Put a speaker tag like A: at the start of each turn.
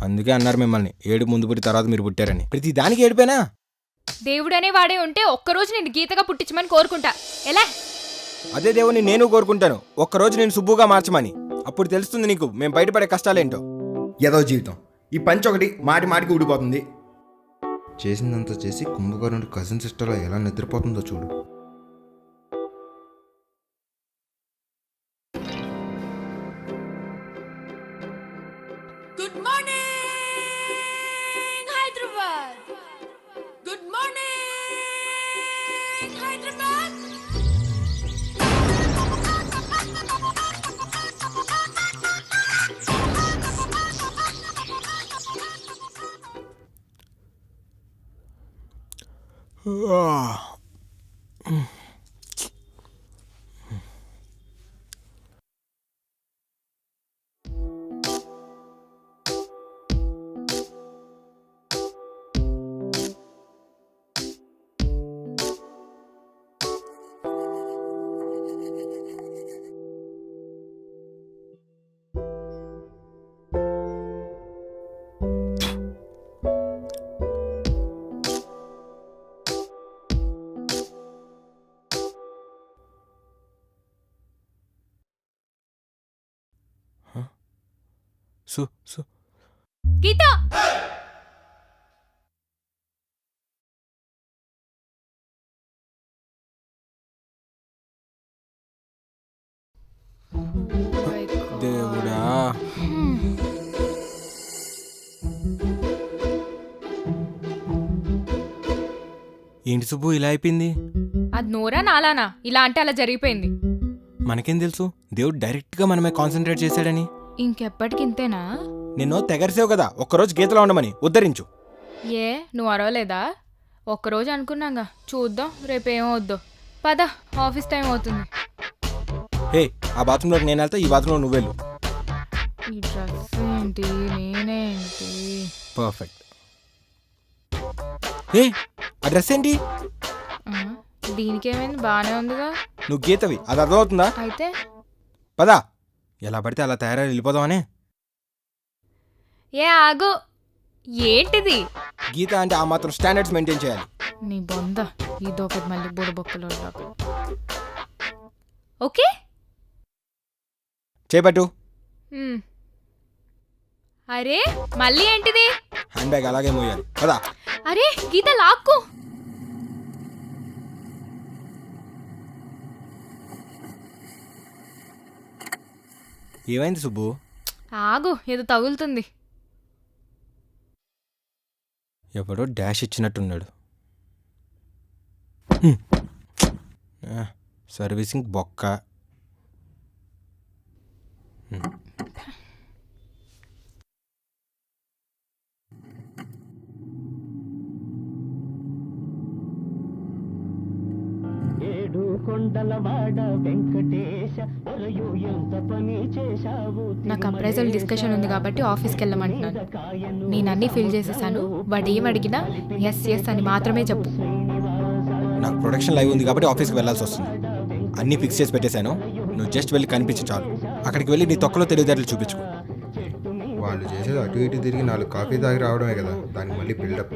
A: అందుకే అన్నారు మిమ్మల్ని ఏడు ముందు పుట్టి తర్వాత మీరు పుట్టారని. ప్రతి దానికి ఏడిపోయినా
B: దేవుడనే వాడే ఉంటే ఒక్కరోజు నేను గీతగా పుట్టించమని కోరుకుంటా. ఎలా?
A: అదే దేవుని నేను కోరుకుంటాను, ఒక్కరోజు నేను సుబ్బుగా మార్చమని. అప్పుడు తెలుస్తుంది నీకు మేము బయటపడే కష్టాలేంటో.
C: ఏదో జీవితం ఈ పంచ్ ఒకటి మాటి మాటికి ఊడిపోతుంది.
D: చేసిందంతా చేసి కుంభకర్ణుడి కజిన్ సిస్టర్లో ఎలా నిద్రపోతుందో చూడు.
E: Good morning Hyderabad. Good morning Hyderabad.
B: Geeta!
A: దేవుడా, ఏంటి సుబ్బు ఇలా అయిపోయింది?
B: అది నోరా నాలానా? ఇలా అంటే అలా జరిగిపోయింది.
A: మనకేం తెలుసు దేవుడు డైరెక్ట్గా మనమే కాన్సన్ట్రేట్ చేశాడని.
B: ఇంకెప్పటికి ఇంతేనా?
A: నిన్ను తెగరిసావు కదా, ఒక్కరోజు గీతలో ఉండమని ఉద్ధరించు.
B: ఏ నువ్వు అరవలేదా? ఒక్కరోజు అనుకున్నాగా, చూద్దాం రేపేమవుద్దో. పద, ఆఫీస్ టైం అవుతుంది.
A: హే, ఆ బాత్రూంలోకి నేను వెళ్తా, ఈ బాత్రూంలో నువ్వు వెళ్ళు.
B: ఈ డ్రెస్ ఏంటి, నేనేంటి?
A: పర్ఫెక్ట్. హే, ఆ డ్రెస్ ఏంటి?
B: దీనికేమైంది? బానే ఉందిగా.
A: నువ్వు గీతవి, అది అర్థమవుతుందా?
B: అయితే
A: పదా, ఎలా పడితే అలా తయారై వెళ్ళిపోదామనే.
B: ఏ ఆగు, ఏంటిది?
A: గీత అంటే ఆ మాత్రం స్టాండర్డ్స్ మెయింటైన్ చేయాలి.
B: నీ బొంద, ఇదొకటి మళ్ళీ బుడబొక్కలు. ఓకే,
A: చేపట్టు.
B: అరే మళ్ళీ ఏంటిది?
A: హ్యాండ్ బ్యాగ్ అలాగే మోయాలి. పదా.
B: అరే గీత, లాక్కు.
A: ఏమైంది సుబ్బు?
B: ఆగు, ఏదో తగులుతుంది.
A: ఎవడో డాష్ ఇచ్చినట్టున్నాడు. సర్వీసింగ్ బొక్క.
B: నాకు అప్రైజల్ డిస్కషన్ ఉంది కాబట్టి ఆఫీస్కి వెళ్ళమంటున్నాను. నేను అన్నీ ఫిల్ చేసేసాను. వాడు ఏం అడిగినా ఎస్ ఎస్ అని మాత్రమే చెప్పు.
A: నాకు ప్రొడక్షన్ లైవ్ ఉంది కాబట్టి ఆఫీస్కి వెళ్ళాల్సి వస్తుంది. అన్నీ ఫిక్స్ చేసి పెట్టేశాను, నువ్వు జస్ట్ వెళ్ళి కనిపించి చాలు. అక్కడికి వెళ్ళి నీ తొక్కలో తెలివితేటలు చూపించుకో.
D: వాళ్ళు చేసేది అటు ఇటు తిరిగి 4 కాఫీ తాగి రావడమే కదా, దానికి మళ్ళీ బిల్డప్.